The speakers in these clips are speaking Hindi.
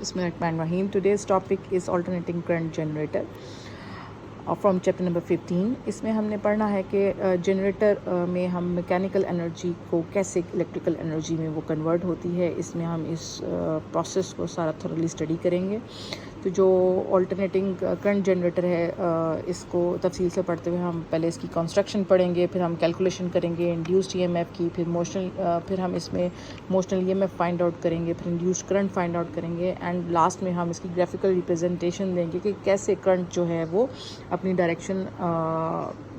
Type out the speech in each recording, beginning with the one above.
Bismillahirrahmanirrahim. Today's topic is alternating current generator from chapter number 15। इसमें हमने पढ़ना है कि जनरेटर में हम मैकेनिकल एनर्जी को कैसे इलेक्ट्रिकल एनर्जी में वो कन्वर्ट होती है। इसमें हम इस प्रोसेस को सारा थोरली स्टडी करेंगे। तो जो ऑल्टरनेटिंग करंट जनरेटर है इसको तफसील से पढ़ते हुए हम पहले इसकी कंस्ट्रक्शन पढ़ेंगे, फिर हम कैलकुलेशन करेंगे इंड्यूस्ड ईएमएफ की, फिर हम इसमें मोशनल ईएमएफ फाइंड आउट करेंगे, फिर इंड्यूस्ड करंट फाइंड आउट करेंगे एंड लास्ट में हम इसकी ग्राफिकल रिप्रेजेंटेशन देंगे कि कैसे करंट जो है वो अपनी डायरेक्शन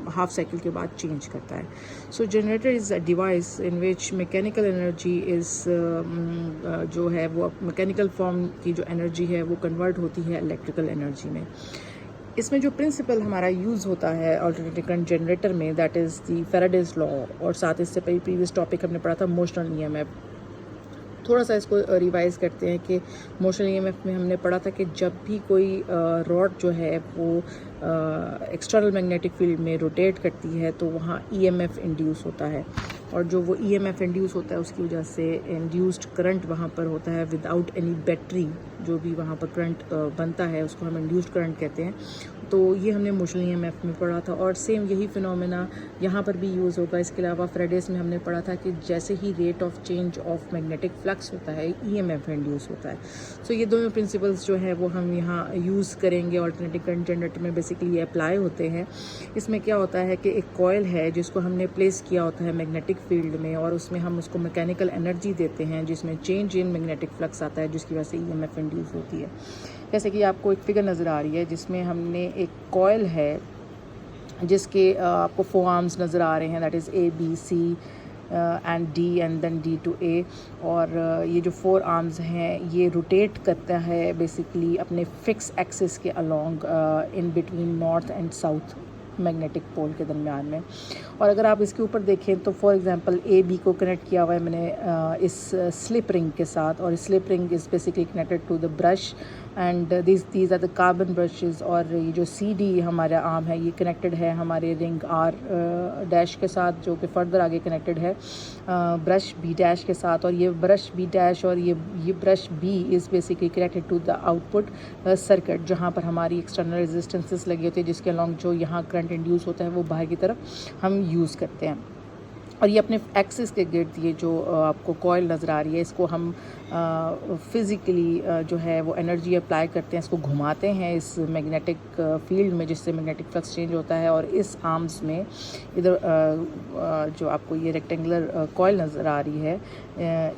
हाफ साइकिल के बाद चेंज करता है। So generator is a device in which mechanical energy is जो है वो मैकेनिकल फॉर्म की जो एनर्जी है वो कन्वर्ट होती है इलेक्ट्रिकल एनर्जी में। इसमें जो प्रिंसिपल हमारा यूज़ होता है अल्टरनेटिंग करंट जनरेटर में, that is the Faraday's law, और साथ इससे प्रीवियस टॉपिक हमने पढ़ा था मोशनल ईएमएफ। थोड़ा सा इसको रिवाइज करते हैं कि मोशनल ईएमएफ में हमने पढ़ा था कि जब भी कोई रॉड जो है वो एक्सटर्नल मैग्नेटिक फील्ड में रोटेट करती है तो वहाँ ईएमएफ इंड्यूस होता है, और जो वो ईएमएफ इंड्यूस होता है उसकी वजह से इंड्यूस्ड करंट वहाँ पर होता है विदाउट एनी बैटरी। जो भी वहाँ पर करंट बनता है उसको हम इंड्यूस्ड करंट कहते हैं। तो ये हमने मोशनल ईएमएफ में पढ़ा था, और सेम यही फिनोमेना यहाँ पर भी यूज़ होगा। इसके अलावा फैराडेज में हमने पढ़ा था कि जैसे ही rate of change of magnetic flux होता है ईएमएफ इंड्यूस होता है। सो ये दोनों प्रिंसिपल्स जो है वो हम यहाँ यूज़ करेंगे। ऑल्टरनेटिंग करंट जनरेटर में बेसिकली ये अप्लाई होते हैं। इसमें क्या होता है कि एक कॉयल है जिसको हमने प्लेस किया होता है मैग्नेटिक फील्ड में, और उसमें हम उसको मैकेनिकल एनर्जी देते हैं जिसमें चेंज इन मैग्नेटिक फ्लक्स आता है जिसकी वजह से ईएमएफ इंड्यूस होती है। जैसे कि आपको एक फिगर नज़र आ रही है जिसमें हमने एक कॉयल है जिसके आपको 4 आर्म्स नज़र आ रहे हैं, that is A B C and D and then D to A। और ये जो 4 आर्म्स हैं ये रोटेट करता है बेसिकली अपने फिक्स एक्सिस के along in between north and south magnetic pole के दरमियान में। और अगर आप इसके ऊपर देखें तो फॉर एग्जांपल A B को कनेक्ट किया हुआ है मैंने इस स्लिप रिंग के साथ, और slip ring is basically connected to the brush and these are the carbon brushes. और ये जो CD हमारा आर्म है ये कनेक्टेड है हमारे रिंग R डैश के साथ, जो कि फर्दर आगे कनेक्टेड है ब्रश B डैश के साथ। और ये ब्रश B डैश और ये brush B is basically connected to the output circuit, जहाँ पर हमारी एक्सटर्नल रेजिस्टेंसेस लगी होती है जिसके अलॉन्ग जो यहाँ करंट इंड्यूस होता है वो बाहर की तरफ हम यूज़ करते हैं। और ये अपने एक्सिस के गिर्द ये जो आपको कॉयल नज़र आ रही है इसको हम फिज़िकली जो है वो एनर्जी अप्लाई करते हैं, इसको घुमाते हैं इस मैग्नेटिक फील्ड में जिससे मैग्नेटिक फ्लक्स चेंज होता है। और इस आर्म्स में इधर जो आपको ये रेक्टेंगुलर कॉयल नज़र आ रही है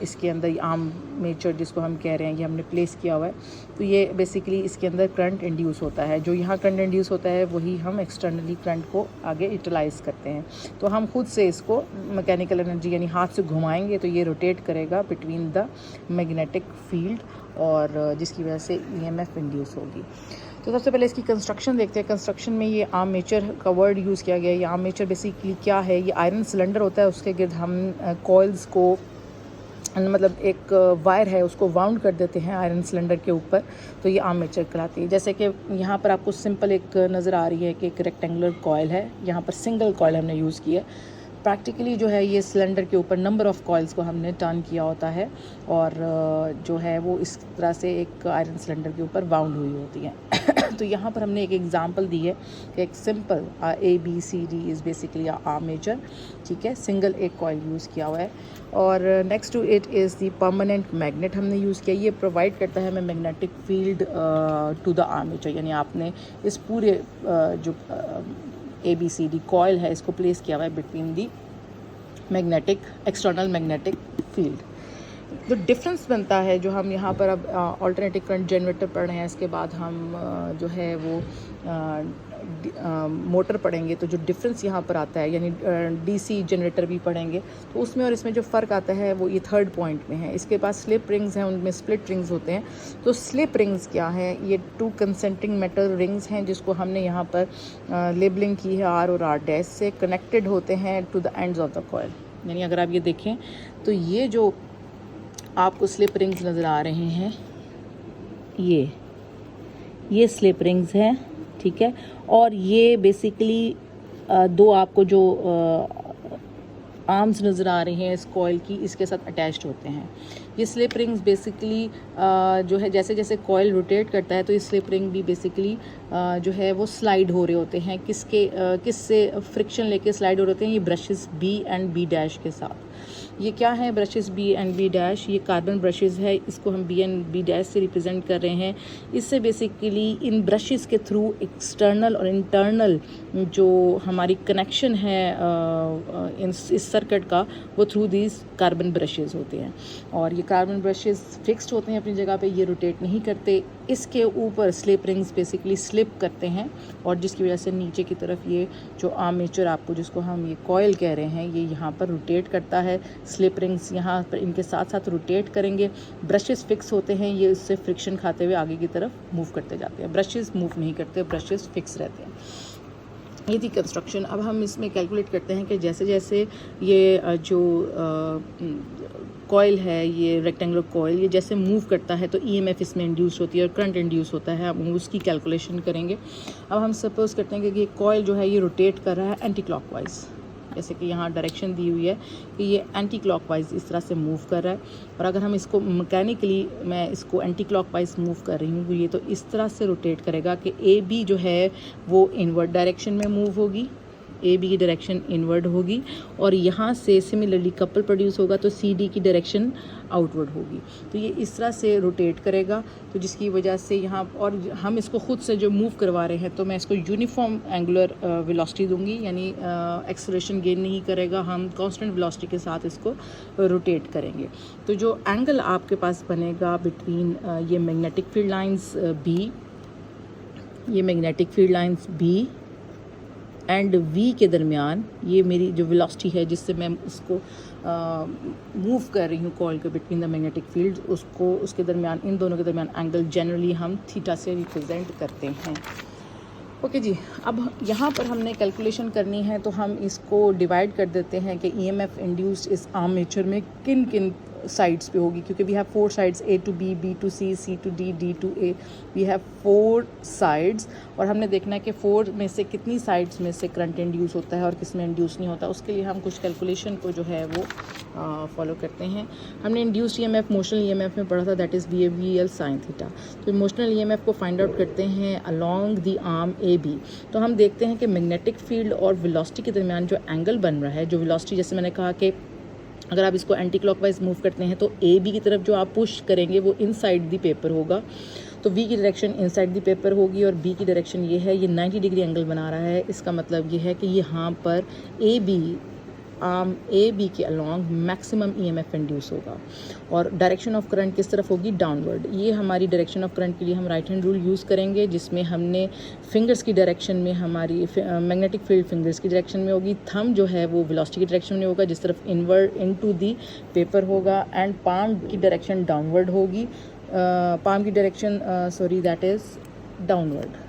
इसके अंदर ये आर्मेचर जिसको हम कह रहे हैं ये हमने प्लेस किया हुआ है। तो ये बेसिकली इसके अंदर करंट इंड्यूस होता है। जो यहाँ करंट इंड्यूस होता है वही हम एक्सटर्नली करंट को आगे यूटिलाइज़ करते हैं। तो हम खुद से इसको मैकेनिकल एनर्जी यानी हाथ से घुमाएंगे तो ये रोटेट करेगा बिटवीन द मैग्नेटिक फील्ड, और जिसकी वजह से ईएमएफ इंड्यूस होगी। तो सबसे पहले इसकी कंस्ट्रक्शन देखते हैं। कंस्ट्रक्शन में ये आर्मेचर का वर्ड यूज़ किया गया है। ये आर्मेचर बेसिकली क्या है, ये आयरन सिलेंडर होता है, उसके गिर्द हम कॉइल्स को मतलब एक वायर है उसको वाउंड कर देते हैं आयरन सिलेंडर के ऊपर, तो ये आर्मेचर कहलाती है। जैसे कि यहाँ पर आपको सिंपल एक नज़र आ रही है कि एक रेक्टेंगुलर कॉयल है, यहाँ पर सिंगल कॉयल हमने यूज़ किया है। प्रैक्टिकली जो है ये सिलेंडर के ऊपर नंबर ऑफ़ कॉइल्स को हमने टर्न किया होता है, और जो है वो इस तरह से एक आयरन सिलेंडर के ऊपर बाउंड हुई होती है। तो यहाँ पर हमने एक एग्जांपल दी है कि एक simple ABCD is basically armature, ठीक है, सिंगल एक कॉइल यूज़ किया हुआ है। और next to it is the permanent magnet हमने यूज़ किया। ये प्रोवाइड करता है हमें magnetic field to the armature, यानी आपने इस पूरे जो ABCD कॉयल है इसको प्लेस किया हुआ है between the magnetic external magnetic field. जो डिफरेंस बनता है जो हम यहाँ पर अब ऑल्टरनेटिव करंट जनरेटर पढ़ रहे हैं, इसके बाद हम जो है वो मोटर पढ़ेंगे। तो जो डिफरेंस यहाँ पर आता है यानी DC जनरेटर भी पढ़ेंगे, तो उसमें और इसमें जो फ़र्क आता है वो ये 3rd पॉइंट में है। इसके पास स्लिप रिंग्स हैं, उनमें स्प्लिट रिंग्स होते हैं। तो स्लिप रिंग्स क्या हैं, ये 2 कंसेंट्रिंग मेटल रिंग्स हैं जिसको हमने यहाँ पर लेबलिंग की है R और R डैश से, कनेक्टेड होते हैं to the ends of the coil. यानी अगर आप ये देखें तो ये जो आपको स्लिप रिंग्स नज़र आ रहे हैं ये स्लिप रिंग्स हैं, ठीक है। और ये बेसिकली 2 आपको जो आर्म्स नज़र आ रही हैं इस कॉयल की, इसके साथ अटैच्ड होते हैं। ये स्लिप रिंग्स बेसिकली जो है जैसे जैसे कॉयल रोटेट करता है तो ये स्लिप रिंग भी बेसिकली जो है वो स्लाइड हो रहे होते हैं। किससे फ्रिक्शन लेके स्लाइड हो रहे होते हैं? ये brushes B and B dash के साथ। ये क्या है brushes B and B dash? ये कार्बन ब्रशेस है, इसको हम बी एंड बी डैश से रिप्रेजेंट कर रहे हैं। इससे बेसिकली इन ब्रशेस के थ्रू एक्सटर्नल और इंटरनल जो हमारी कनेक्शन है इस सर्किट का, वो थ्रू दीज कार्बन ब्रशेस होते हैं। और ये कार्बन ब्रशेस फिक्स्ड होते हैं अपनी जगह पे, ये रोटेट नहीं करते। इसके ऊपर स्लिप रिंग्स बेसिकली स्लिप करते हैं और जिसकी वजह से नीचे की तरफ ये जो आर्मेचर आपको जिसको हम ये कॉयल कह रहे हैं, ये यहाँ पर रोटेट करता है। स्लिप रिंग्स यहाँ पर इनके साथ साथ रोटेट करेंगे। ब्रशेस फिक्स होते हैं, ये इससे फ्रिक्शन खाते हुए आगे की तरफ मूव करते जाते हैं। ब्रशेस मूव नहीं करते, ब्रशेस फिक्स रहते हैं। ये थी कंस्ट्रक्शन। अब हम इसमें कैलकुलेट करते हैं कि जैसे जैसे ये जो कॉयल है, ये रेक्टेंगुलर कॉयल, ये जैसे मूव करता है तो ईएमएफ इसमें इंड्यूस होती है और करंट इंड्यूस होता है। हम उसकी कैलकुलेशन करेंगे। अब हम सपोज करते हैं कि ये कॉयल जो है ये रोटेट कर रहा है एंटी क्लॉकवाइज, जैसे कि यहाँ डायरेक्शन दी हुई है कि ये एंटी क्लॉकवाइज इस तरह से मूव कर रहा है। और अगर हम इसको मैकेनिकली मैं इसको एंटी क्लॉकवाइज मूव कर रही हूँ तो ये तो इस तरह से रोटेट करेगा कि ए बी जो है वो इनवर्ड डायरेक्शन में मूव होगी, ए बी की डायरेक्शन इनवर्ड होगी। और यहाँ से सिमिलरली कपल प्रोड्यूस होगा तो सी डी की डायरेक्शन आउटवर्ड होगी। तो ये इस तरह से रोटेट करेगा, तो जिसकी वजह से यहाँ और हम इसको खुद से जो मूव करवा रहे हैं तो मैं इसको यूनिफॉर्म एंगुलर वेलोसिटी दूंगी, यानी एक्सेलरेशन गेन नहीं करेगा। हम कांस्टेंट वेलोसिटी के साथ इसको रोटेट करेंगे। तो जो एंगल आपके पास बनेगा बिटवीन ये मैग्नेटिक फील्ड लाइंस बी, ये magnetic field lines B and V के दरमियान, ये मेरी जो वेलोसिटी है जिससे मैं इसको मूव कर रही हूँ कॉइल के बिटवीन द मैग्नेटिक फील्ड, उसको उसके दरमियान, इन दोनों के दरमियान एंगल जनरली हम थीटा से रिप्रेजेंट करते हैं। ओके जी, अब यहाँ पर हमने कैलकुलेशन करनी है तो हम इसको डिवाइड कर देते हैं कि ईएमएफ इंड्यूस्ड इस आर्मेचर में किन किन साइड्स पे होगी, क्योंकि we have 4 sides, A to B, B to C, C to D, D to A। We have 4 sides और हमने देखना है कि 4 में से कितनी साइड्स में से करंट इंड्यूस होता है और किस में इंड्यूस नहीं होता। उसके लिए हम कुछ कैलकुलेशन को जो है वो फॉलो करते हैं। हमने इंड्यूस्ड ईएमएफ मोशनल ईएमएफ में पढ़ा था, that is VAVL sin theta. तो इमोशनल ईएमएफ को फाइंड आउट करते हैं अलोंग द आर्म AB। तो हम देखते हैं कि मैग्नेटिक फील्ड और वेलोसिटी के दरमियान जो एंगल बन रहा है, जो वेलोसिटी जैसे मैंने कहा कि अगर आप इसको एंटी क्लॉकवाइज मूव करते हैं तो ए बी की तरफ जो आप पुश करेंगे वो इनसाइड दी पेपर होगा, तो वी की डायरेक्शन इनसाइड दी पेपर होगी और बी की डायरेक्शन ये है, ये 90 डिग्री एंगल बना रहा है। इसका मतलब ये है कि यहाँ पर A B arm A B के अलोंग मैक्सिमम ईएमएफ इंड्यूस होगा। और डायरेक्शन ऑफ करंट किस तरफ होगी? डाउनवर्ड। ये हमारी डायरेक्शन ऑफ करंट के लिए हम राइट हैंड रूल यूज़ करेंगे, जिसमें हमने फिंगर्स की डायरेक्शन में हमारी मैग्नेटिक फील्ड फिंगर्स की डायरेक्शन में होगी, थंब जो है वो वेलोसिटी की डायरेक्शन में होगा जिस तरफ इनवर्ड इनटू दी पेपर होगा, एंड पाम की डायरेक्शन डाउनवर्ड होगी। पाम की direction that is downward.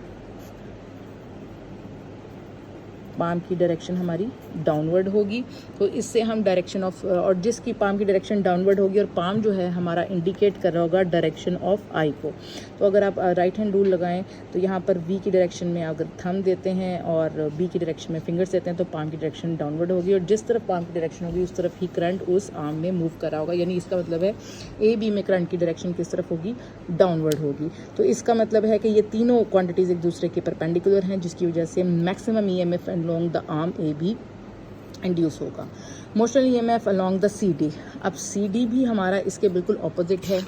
Palm की डायरेक्शन हमारी डाउनवर्ड होगी, तो इससे हम डायरेक्शन ऑफ, और जिसकी पाम की डायरेक्शन डाउनवर्ड होगी और पाम जो है हमारा इंडिकेट कर रहा होगा डायरेक्शन ऑफ आई को। तो अगर आप राइट हैंड रूल लगाएं तो यहाँ पर वी की डायरेक्शन में अगर थंब देते हैं और बी की डायरेक्शन में फिंगर्स देते हैं तो पाम की डायरेक्शन डाउनवर्ड होगी, और जिस तरफ पाम की डायरेक्शन होगी उस तरफ ही करंट उस आर्म में मूव कर रहा होगा। यानी इसका मतलब है ए बी में करंट की डायरेक्शन किस तरफ होगी? डाउनवर्ड होगी। तो इसका मतलब है कि ये तीनों क्वांटिटीज़ एक दूसरे के परपेंडिकुलर हैं, जिसकी वजह से maximum EMF along the arm AB induce होगा। Motional EMF along the CD। अब CD भी हमारा इसके बिल्कुल ऑपोजिट है,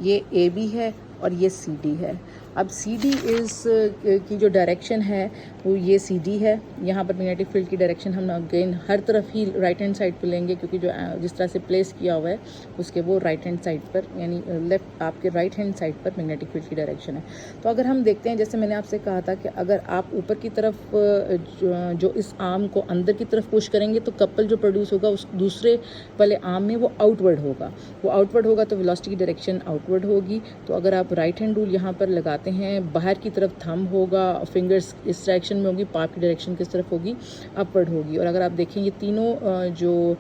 ये AB है और ये CD है। अब CD इज़ की जो डायरेक्शन है वो ये CD है। यहाँ पर मैग्नेटिक फील्ड की डायरेक्शन हम अगेन हर तरफ ही राइट हैंड साइड पे लेंगे, क्योंकि जो जिस तरह से प्लेस किया हुआ है उसके वो राइट हैंड साइड पर, यानी लेफ्ट आपके राइट हैंड साइड पर मैग्नेटिक फील्ड की डायरेक्शन है। तो अगर हम देखते हैं, जैसे मैंने आपसे कहा था कि अगर आप ऊपर की तरफ जो इस आर्म को अंदर की तरफ पुश करेंगे तो कपल जो प्रोड्यूस होगा उस दूसरे वाले आर्म में वो आउटवर्ड होगा। वो आउटवर्ड होगा तो वेलोसिटी की डायरेक्शन आउटवर्ड होगी। तो अगर आप राइट हैंड रूल यहाँ पर लगाते हैं, बाहर की तरफ थंब होगा, फिंगर्स इस डायरेक्शन में होगी, पाम की डायरेक्शन किस तरफ होगी? अपवर्ड होगी। और अगर आप देखें ये तीनों जो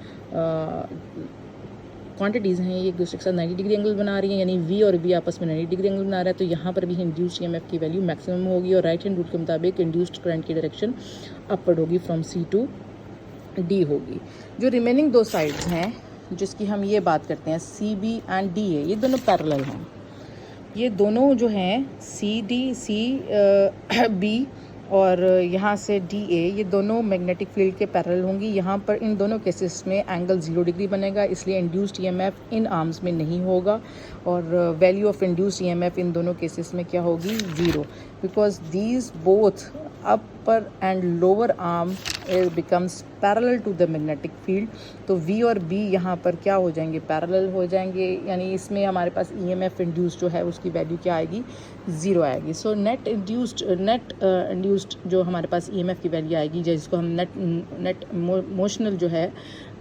क्वांटिटीज़ हैं ये एक दूसरे के साथ 90 डिग्री एंगल बना रही हैं, यानी वी और बी आपस में 90 डिग्री एंगल बना रहा है। तो यहाँ पर भी इंड्यूस्ड ईएमएफ की वैल्यू मैक्सिमम होगी और राइट हैंड रूल के मुताबिक इंड्यूस्ड करंट की डायरेक्शन अपवर्ड होगी, फ्रॉम सी टू डी होगी। जो रिमेनिंग 2 साइड्स हैं जिसकी हम ये बात करते हैं C B and D A, ये दोनों पैरेलल हैं। ये दोनों जो हैं सी डी सी बी और यहाँ से डी ए, ये दोनों मैग्नेटिक फील्ड के पैरेलल होंगी। यहाँ पर इन दोनों केसेस में एंगल 0 डिग्री बनेगा, इसलिए इंड्यूस्ड ईएमएफ इन आर्म्स में नहीं होगा और वैल्यू ऑफ इंड्यूस्ड ईएमएफ इन दोनों केसेस में क्या होगी, 0, because these both upper and lower arm becomes parallel to the magnetic field. तो वी और बी यहाँ पर क्या हो जाएंगे, पैरेलल हो जाएंगे, यानी इसमें हमारे पास ईएमएफ इंड्यूस्ड जो है उसकी वैल्यू क्या आएगी, 0 आएगी। सो नेट इंड्यूस्ड जो हमारे पास ईएमएफ की वैल्यू आएगी, जिसको हम नेट मोशनल जो है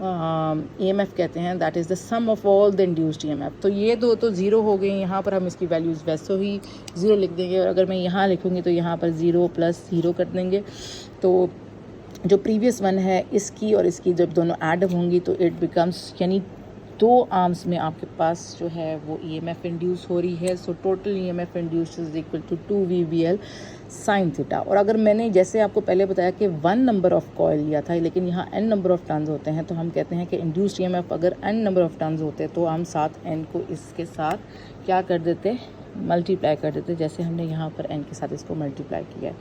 ईएमएफ कहते हैं, that is the sum of all the induced EMF. तो ये दो तो 0 हो गई, यहाँ पर हम इसकी वैल्यूज़ वैसे ही 0 लिख देंगे, और अगर मैं यहाँ लिखूँगी तो यहाँ पर 0 + 0 कर देंगे। तो जो प्रीवियस वन है इसकी और इसकी जब दोनों ऐड होंगी तो इट बिकम्स, यानी 2 आर्म्स में आपके पास जो है वो ईएमएफ इंड्यूस हो रही है। So total EMF induce is equal to 2VBL sin theta. और अगर मैंने जैसे आपको पहले बताया कि 1 नंबर ऑफ कॉयल लिया था, लेकिन यहाँ n नंबर ऑफ टर्न्स होते हैं, तो हम कहते हैं कि इंड्यूस्ड ईएमएफ अगर n नंबर ऑफ टर्न्स होते तो हम साथ n को इसके साथ क्या कर देते, मल्टीप्लाई कर देते, जैसे हमने यहाँ पर n के साथ इसको मल्टीप्लाई किया है।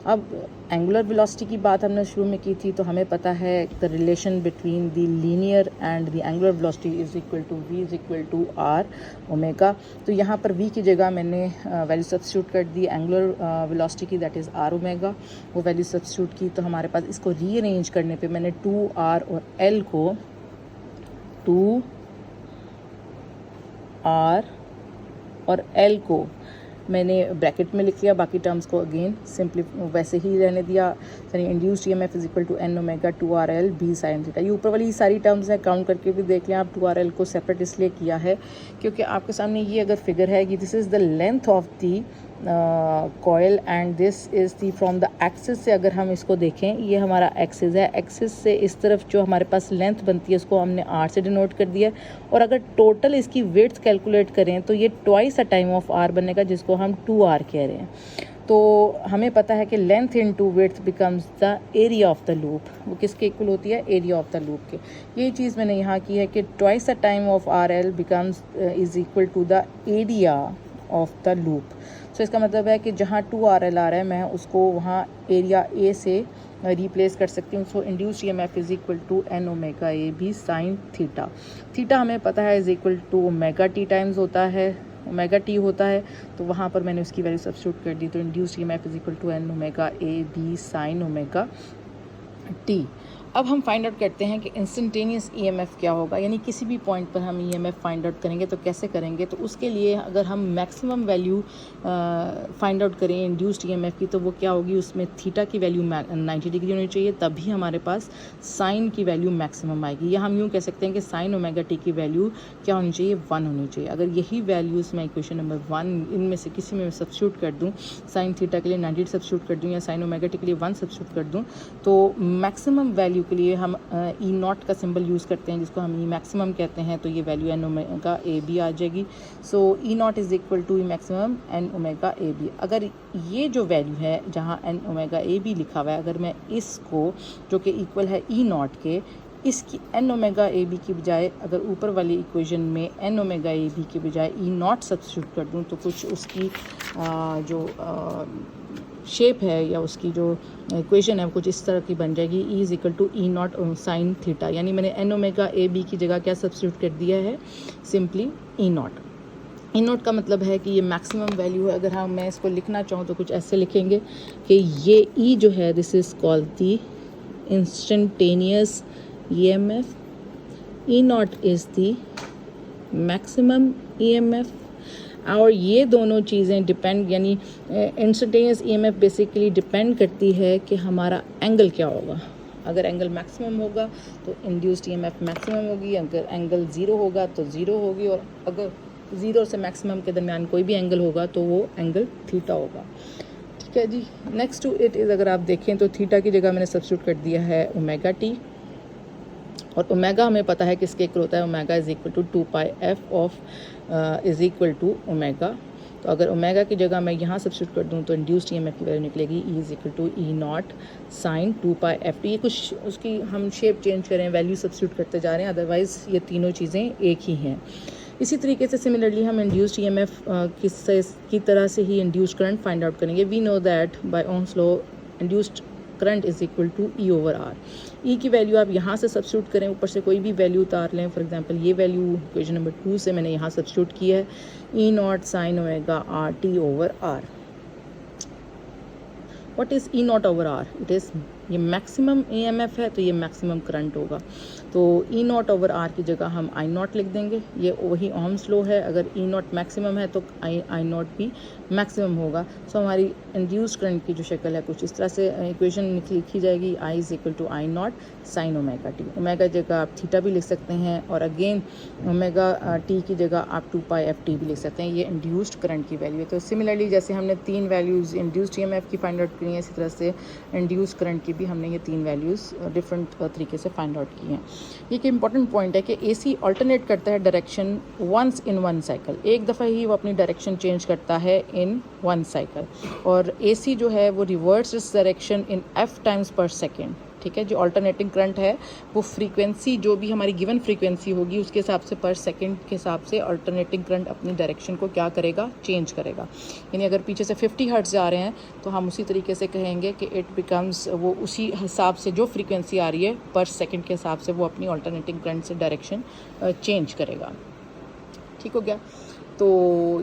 अब एंगुलर वेलोसिटी की बात हमने शुरू में की थी, तो हमें पता है the relation between the linear and the angular velocity is equal to v is equal to r omega. तो यहाँ पर v की जगह मैंने वैल्यू सब्स्टिट्यूट कर दी एंगुलर वेलोसिटी की, दैट इज़ r ओमेगा, वो वैल्यू सब्स्टिट्यूट की। तो हमारे पास इसको रीअरेंज करने पे मैंने 2r और l को 2r और l को मैंने ब्रैकेट में लिख लिया, बाकी टर्म्स को अगेन सिंपली वैसे ही रहने दिया। यानी induced EMF is equal to n omega 2RL b sin theta. ये ऊपर वाली सारी टर्म्स है, काउंट करके भी देख लें आप। 2RL को सेपरेट इसलिए किया है क्योंकि आपके सामने ये अगर फिगर है कि this is the length of the coil and this is the from the axis से अगर हम इसको देखें, ये हमारा एक्सिस है, एक्सिस से इस तरफ जो हमारे पास लेंथ बनती है उसको हमने r से डिनोट कर दिया। और अगर टोटल इसकी विड्थ कैलकुलेट करें तो ये twice a time of r बनेगा, जिसको हम 2r कह रहे हैं। तो हमें पता है कि length into width becomes the area of the loop. वो किसके इक्वल होती है, एरिया ऑफ द लूप के। ये चीज़ मैंने यहाँ की है कि twice a time of RL becomes is equal to the area of the loop. So इसका मतलब है कि जहाँ 2RL आ रहा है मैं उसको वहाँ एरिया A से रिप्लेस कर सकती हूँ। So induced EMF is equal to n omega A B sine theta. Theta हमें पता है is equal to omega T times होता है, ओमेगा टी होता है, तो वहाँ पर मैंने उसकी वैल्यू सब्स्टिट्यूट कर दी। तो induced EMF is equal to n omega A B sine omega T. अब हम फाइंड आउट करते हैं कि इंस्टेंटेनियस ईएमएफ क्या होगा, यानी किसी भी पॉइंट पर हम ईएमएफ फाइंड आउट करेंगे तो कैसे करेंगे। तो उसके लिए अगर हम मैक्सिमम वैल्यू फाइंड आउट करें इंड्यूस्ड ईएमएफ की, तो वो क्या होगी, उसमें थीटा की वैल्यू 90 डिग्री होनी चाहिए, तभी हमारे पास साइन की वैल्यू मैक्सिमम आएगी। या हम यूँ कह सकते हैं कि साइन ओमेगा टी की वैल्यू क्या होनी चाहिए, 1 होनी चाहिए। अगर यही वैल्यूज़ मैं इक्वेशन नंबर 1 इनमें से किसी में सब्स्टिट्यूट कर दूँ, साइन थीटा के लिए 90 सब्स्टिट्यूट कर दूँ या साइन ओमेगा टी के लिए 1 सब्स्टिट्यूट कर दूँ, तो मैक्सिमम वैल्यू के लिए हम ई नॉट का सिंबल यूज़ करते हैं, जिसको हम ई मैक्सिमम कहते हैं। तो ये value N omega A B आ जाएगी। So E naught is equal to E maximum N omega A B. अगर ये जो वैल्यू है जहाँ एन ओमेगा ए बी लिखा हुआ है, अगर मैं इसको जो कि इक्वल है ई नॉट के, इसकी एन ओमेगा ए बी की बजाय अगर ऊपर वाली इक्वेशन में एन ओमेगा ए बी की बजाय ई नॉट सब्स्टिट्यूट कर दूँ, तो कुछ उसकी जो शेप है या उसकी जो इक्वेशन है वो कुछ इस तरह की बन जाएगी, E is equal to E not sine theta. यानी मैंने एन ओमेगा ए बी की जगह क्या सब्स्टिट्यूट कर दिया है, simply E not. E not का मतलब है कि ये मैक्सिमम वैल्यू है। अगर हम मैं इसको लिखना चाहूँ तो कुछ ऐसे लिखेंगे कि ये ई जो है this is called the instantaneous EMF, E naught is the maximum EMF. और ये दोनों चीज़ें डिपेंड, यानी इंस्टेंटेनियस ईएमएफ बेसिकली डिपेंड करती है कि हमारा एंगल क्या होगा। अगर एंगल मैक्सिमम होगा तो इंड्यूस्ड ईएमएफ मैक्सिमम होगी, अगर एंगल 0 होगा तो 0 होगी, और अगर 0 से मैक्सिमम के दरमियान कोई भी एंगल होगा तो वो एंगल थीटा होगा। ठीक है जी। नेक्स्ट टू इट इज़, अगर आप देखें तो थीटा की जगह मैंने सब्स्टिट्यूट कर दिया है ओमेगा टी, और ओमेगा हमें पता है किसके इक्वल होता है, omega is equal to 2 pi F of is equal to omega तो अगर ओमेगा की जगह मैं यहाँ सब्स्टिट्यूट कर दूँ तो इंड्यूस्ड ईएमएफ की वैल्यू निकलेगी E is equal to E not sine 2π/ft। ये कुछ उसकी हम शेप चेंज करें, वैल्यू सब्स्टिट्यूट करते जा रहे हैं, अदरवाइज़ ये तीनों चीज़ें एक ही हैं। इसी तरीके से सिमिलरली हम इंड्यूस्ड ईएमएफ की तरह से ही इंड्यूस्ड करंट फाइंड आउट करेंगे। We know that by Ohm's law induced current is equal to E over R. E की वैल्यू आप यहाँ से सब्स्टिट्यूट करें, ऊपर से कोई भी वैल्यू उतार लें। फॉर एग्जांपल ये वैल्यू इक्वेशन नंबर 2 से मैंने यहाँ सब्स्टिट्यूट की है, E not sine omega R T over R. What is E not over R? It is, ये मैक्सिमम EMF है तो ये मैक्सिमम करंट होगा। तो E नॉट ओवर आर की जगह हम I नॉट लिख देंगे, ये वही ओम्स लॉ है। अगर E नॉट मैक्सिमम है तो I नॉट भी मैक्सिमम होगा। सो हमारी इंड्यूस्ड करंट की जो शक्ल है कुछ इस तरह से इक्वेशन लिखी जाएगी, I is equal to I not sine omega T. Omega जगह आप थीटा भी लिख सकते हैं, और अगेन ओमेगा टी की जगह आप 2π/ft भी लिख सकते हैं। ये इंड्यूस्ड करंट की वैल्यू है। तो सिमिलरली जैसे हमने 3 वैल्यूज़ इंड्यूस्ड EMF की फाइंड आउट की हैं, इसी तरह से इंड्यूस्ड करंट की भी हमने ये 3 वैल्यूज़ डिफरेंट तरीके से फाइंड आउट की हैं। ये एक इंपॉर्टेंट पॉइंट है कि AC अल्टरनेट करता है direction once in one cycle, एक दफ़ा ही वो अपनी डायरेक्शन चेंज करता है इन वन साइकिल, और AC जो है वो रिवर्स इस direction in f times per second. ठीक है, जो अल्टरनेटिंग करंट है वो फ्रीक्वेंसी, जो भी हमारी गिवन फ्रीक्वेंसी होगी उसके हिसाब से पर सेकंड के हिसाब से अल्टरनेटिंग करंट अपनी डायरेक्शन को क्या करेगा, चेंज करेगा। यानी अगर पीछे से 50 हर्ट्ज जा रहे हैं तो हम उसी तरीके से कहेंगे कि इट बिकम्स, वो उसी हिसाब से जो फ्रीक्वेंसी आ रही है पर सेकंड के हिसाब से वो अपनी अल्टरनेटिंग करंट से डायरेक्शन चेंज करेगा। ठीक हो गया। तो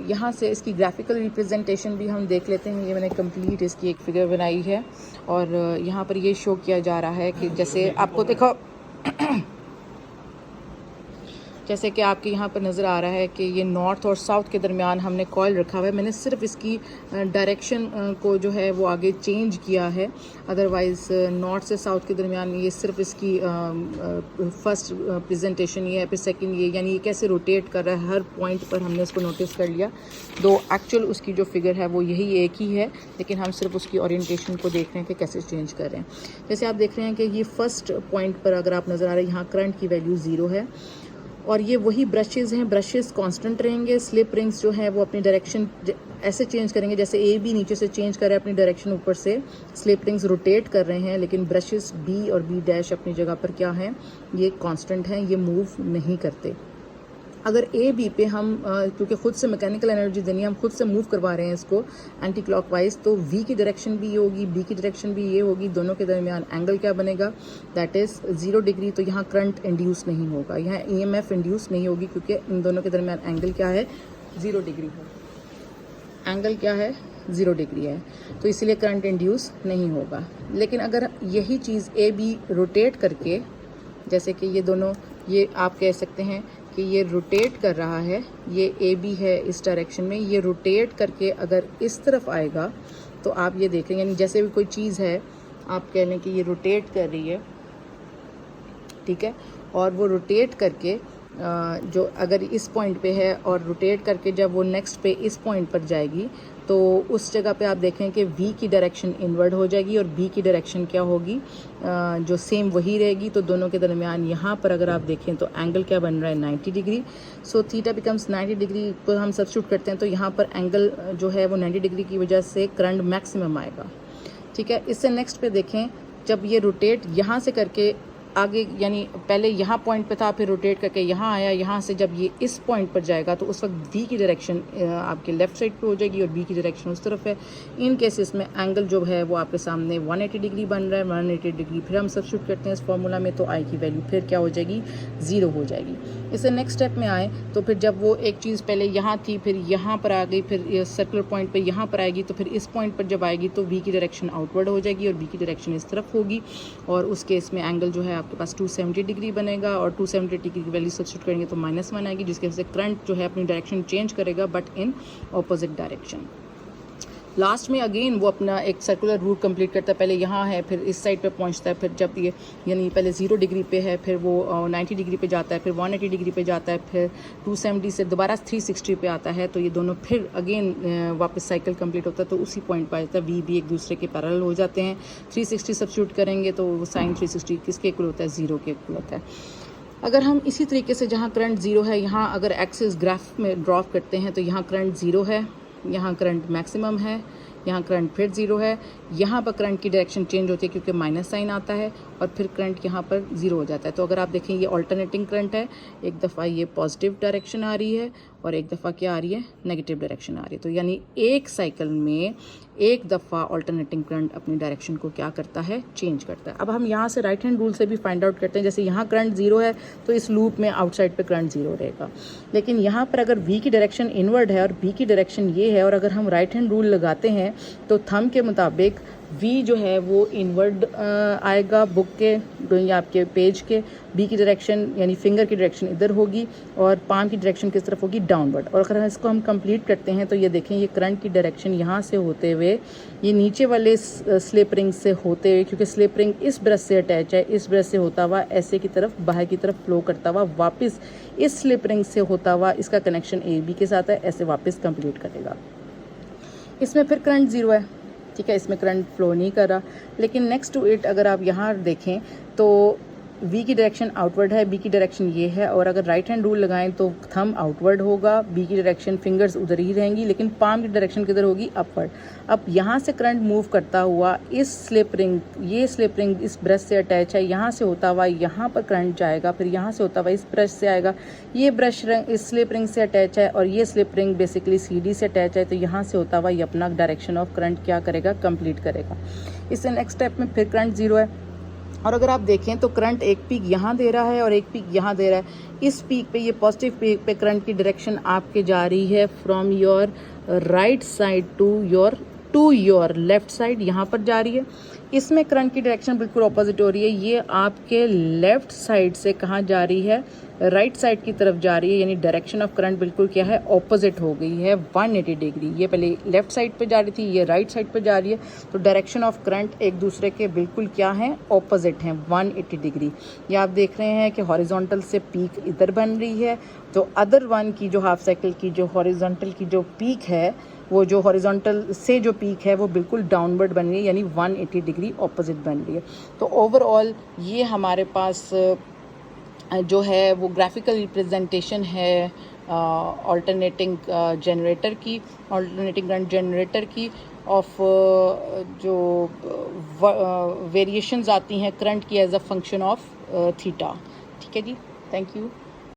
यहाँ से इसकी ग्राफिकल रिप्रेजेंटेशन भी हम देख लेते हैं। ये मैंने कंप्लीट इसकी एक फिगर बनाई है, और यहाँ पर ये शो किया जा रहा है कि जैसे आपको देखो जैसे कि आपके यहाँ पर नज़र आ रहा है कि ये नॉर्थ और साउथ के दरमियान हमने कॉइल रखा हुआ है। मैंने सिर्फ इसकी डायरेक्शन को जो है वो आगे चेंज किया है, अदरवाइज़ नॉर्थ से साउथ के दरमियान ये सिर्फ इसकी फर्स्ट प्रेजेंटेशन ये है, फिर सेकंड ये, यानी ये कैसे रोटेट कर रहा है हर पॉइंट पर हमने उसको नोटिस कर लिया। दो एक्चुअल उसकी जो फिगर है वो यही एक ही है, लेकिन हम सिर्फ उसकी ओरिएंटेशन को देख रहे हैं कि कैसे चेंज कर रहे हैं। जैसे आप देख रहे हैं कि ये फर्स्ट पॉइंट पर अगर आप नज़र आ रहे हैं, यहाँ करंट की वैल्यू 0 है, और ये वही ब्रशेस हैं, ब्रशेस कांस्टेंट रहेंगे। स्लिप रिंग्स जो हैं वो अपनी डायरेक्शन ऐसे चेंज करेंगे, जैसे ए बी नीचे से चेंज कर रहे हैं अपनी डायरेक्शन ऊपर से, स्लिप रिंग्स रोटेट कर रहे हैं, लेकिन ब्रशेस बी और बी डैश अपनी जगह पर क्या हैं, ये कांस्टेंट हैं, ये मूव नहीं करते। अगर ए बी पे हम क्योंकि ख़ुद से मैकेनिकल एनर्जी देनी है, हम खुद से मूव करवा रहे हैं इसको एंटी क्लॉकवाइज, तो वी की डायरेक्शन भी ये होगी, बी की डायरेक्शन भी ये होगी, दोनों के दरमियान एंगल क्या बनेगा, दैट इज़ 0 डिग्री। तो यहाँ करंट इंड्यूस नहीं होगा, यहाँ EMF इंड्यूस नहीं होगी, क्योंकि इन दोनों के दरमियान एंगल क्या है, 0 डिग्री है। एंगल क्या है, 0 डिग्री है, तो इसलिए करंट इंड्यूस नहीं होगा। लेकिन अगर यही चीज़ ए बी रोटेट करके, जैसे कि ये दोनों, ये आप कह सकते हैं कि ये रोटेट कर रहा है, ये ए बी है इस डायरेक्शन में, ये रोटेट करके अगर इस तरफ आएगा तो आप ये देख रहे हैं, यानी जैसे भी कोई चीज़ है आप कह लें कि ये रोटेट कर रही है, ठीक है, और वो रोटेट करके जो अगर इस पॉइंट पे है और रोटेट करके जब वो नेक्स्ट पे इस पॉइंट पर जाएगी तो उस जगह पे आप देखें कि V की डायरेक्शन इनवर्ड हो जाएगी और B की डायरेक्शन क्या होगी, जो सेम वही रहेगी। तो दोनों के दरमियान यहाँ पर अगर आप देखें तो एंगल क्या बन रहा है, 90 degree. So theta becomes 90 degree को हम सब्स्टिट्यूट करते हैं, तो यहाँ पर एंगल जो है वो 90 डिग्री की वजह से करंट मैक्सिमम आएगा। ठीक है, इससे नेक्स्ट पे देखें, जब ये रोटेट यहाँ से करके आगे, यानी पहले यहाँ पॉइंट पे था, फिर रोटेट करके यहाँ आया, यहाँ से जब ये इस पॉइंट पर जाएगा तो उस वक्त V की डायरेक्शन आपके लेफ़्ट साइड पे हो जाएगी और B की डायरेक्शन उस तरफ है। इन केसेस में एंगल जो है वो आपके सामने 180 डिग्री बन रहा है, 180 डिग्री फिर हम सब्स्टिट्यूट करते हैं इस फार्मूला में, तो I की वैल्यू फिर क्या हो जाएगी, 0 हो जाएगी। इससे नेक्स्ट स्टेप में आए तो फिर जब वो एक चीज़ पहले यहाँ थी, फिर यहाँ पर आ गई, फिर सर्कुलर पॉइंट पर यहाँ पर आएगी, तो फिर इस पॉइंट पर जब आएगी तो V की डायरेक्शन आउटवर्ड हो जाएगी और B की डायरेक्शन इस तरफ होगी, और उस केस में एंगल जो है आपके पास 270 डिग्री बनेगा, और 270 डिग्री की वैल्यू सब्स्टिट्यूट करेंगे तो -1 आएगी, जिसके वजह से करंट जो है अपनी डायरेक्शन चेंज करेगा but in opposite direction. Last में अगेन वो अपना एक सर्कुलर रूट कंप्लीट करता है, पहले यहाँ है फिर इस साइड पे पहुँचता है, फिर जब ये यानी पहले 0 डिग्री पे है, फिर वो 90 डिग्री पे जाता है, फिर 180 डिग्री पे जाता है, फिर 270 से दोबारा 360 पे आता है, तो ये दोनों फिर अगेन वापस साइकिल कंप्लीट होता है, तो उसी पॉइंट पर आ जाता है। V भी एक दूसरे के पैरेलल हो जाते हैं। 360 सब्स्टिट्यूट करेंगे तो वो साइन 360 किसके इक्वल होता है, 0 के इक्वल होता है। अगर हम इसी तरीके से जहाँ करंट 0 है, यहाँ अगर एक्सिस ग्राफ में ड्रॉ करते हैं तो यहाँ करंट 0 है, यहाँ करंट मैक्सिमम है, यहाँ करंट फिर ज़ीरो है, यहाँ पर करंट की डायरेक्शन चेंज होती है क्योंकि माइनस साइन आता है और फिर करंट यहाँ पर ज़ीरो हो जाता है। तो अगर आप देखें ये ऑल्टरनेटिंग करंट है, एक दफ़ा ये पॉजिटिव डायरेक्शन आ रही है और एक दफ़ा क्या आ रही है, नेगेटिव डायरेक्शन आ रही है। तो यानी एक साइकिल में एक दफ़ा ऑल्टरनेटिंग करंट अपनी डायरेक्शन को क्या करता है, चेंज करता है। अब हम यहाँ से राइट हैंड रूल से भी फाइंड आउट करते हैं। जैसे यहाँ करंट ज़ीरो है तो इस लूप में आउटसाइड पे करंट ज़ीरो रहेगा, लेकिन यहाँ पर अगर V की डायरेक्शन इनवर्ड है और B की डायरेक्शन ये है और अगर हम राइट हैंड रूल लगाते हैं तो थंब के मुताबिक V जो है वो इनवर्ड आएगा बुक के या आपके पेज के, B की डायरेक्शन यानी फिंगर की डायरेक्शन इधर होगी और पाम की डायरेक्शन किस तरफ होगी, डाउनवर्ड। और अगर इसको हम कंप्लीट करते हैं तो ये देखें ये करंट की डायरेक्शन यहाँ से होते हुए ये नीचे वाले स्लिप रिंग से होते हुए, क्योंकि स्लिप रिंग इस ब्रश से अटैच है, इस ब्रश से होता हुआ ऐसे की तरफ बाहर की तरफ फ्लो करता हुआ वापस इस स्लिप रिंग से होता हुआ इसका कनेक्शन AB के साथ है, ऐसे वापस कंप्लीट करेगा। इसमें फिर करंट ज़ीरो है, ठीक है, इसमें करंट फ्लो नहीं कर रहा। लेकिन नेक्स्ट टू इट अगर आप यहाँ देखें तो V की डायरेक्शन आउटवर्ड है, B की डायरेक्शन ये है और अगर राइट हैंड रूल लगाएं तो थंब आउटवर्ड होगा, B की डायरेक्शन फिंगर्स उधर ही रहेंगी, लेकिन पाम की डायरेक्शन किधर होगी, अपवर्ड। अब यहाँ से करंट मूव करता हुआ इस स्लिप रिंग, ये स्लिप रिंग इस ब्रश से अटैच है, यहाँ से होता हुआ यहाँ पर करंट जाएगा, फिर यहाँ से होता हुआ इस ब्रश से आएगा, ये ब्रश रिंग इस स्लिप रिंग से अटैच है और ये स्लिप रिंग बेसिकली CD से अटैच है, तो यहाँ से होता हुआ ये अपना डायरेक्शन ऑफ करंट क्या करेगा, कंप्लीट करेगा। इससे नेक्स्ट स्टेप में फिर करंट ज़ीरो है और अगर आप देखें तो करंट एक पीक यहाँ दे रहा है और एक पीक यहाँ दे रहा है। इस पीक पे, ये पॉजिटिव पीक पे करंट की डायरेक्शन आपके जा रही है from your right side to your left side, यहाँ पर जा रही है। इसमें करंट की डायरेक्शन बिल्कुल ऑपोजिट हो रही है, ये आपके लेफ्ट साइड से कहाँ जा रही है, राइट साइड की तरफ जा रही है, यानी डायरेक्शन ऑफ करंट बिल्कुल क्या है, ऑपोजिट हो गई है 180 डिग्री। ये पहले लेफ्ट साइड पे जा रही थी, ये राइट साइड पे जा रही है, तो डायरेक्शन ऑफ करंट एक दूसरे के बिल्कुल क्या है, ऑपोजिट हैं 180 डिग्री। ये आप देख रहे हैं कि हॉरिजॉन्टल से पीक इधर बन रही है, तो अदर वन की जो हाफ साइकिल की जो हॉरिजॉन्टल की जो पीक है, वो जो हॉरिजॉन्टल से जो पीक है वो बिल्कुल डाउनवर्ड बन रही है, यानी 180 डिग्री ऑपोजिट बन रही है। तो ओवरऑल ये हमारे पास जो है वो ग्राफिकल रिप्रेजेंटेशन है ऑल्टरनेटिंग जनरेटर की, ऑल्टरनेटिंग करंट जनरेटर की ऑफ जो वेरिएशंस आती हैं करंट की as a function of theta. ठीक है जी, थैंक यू।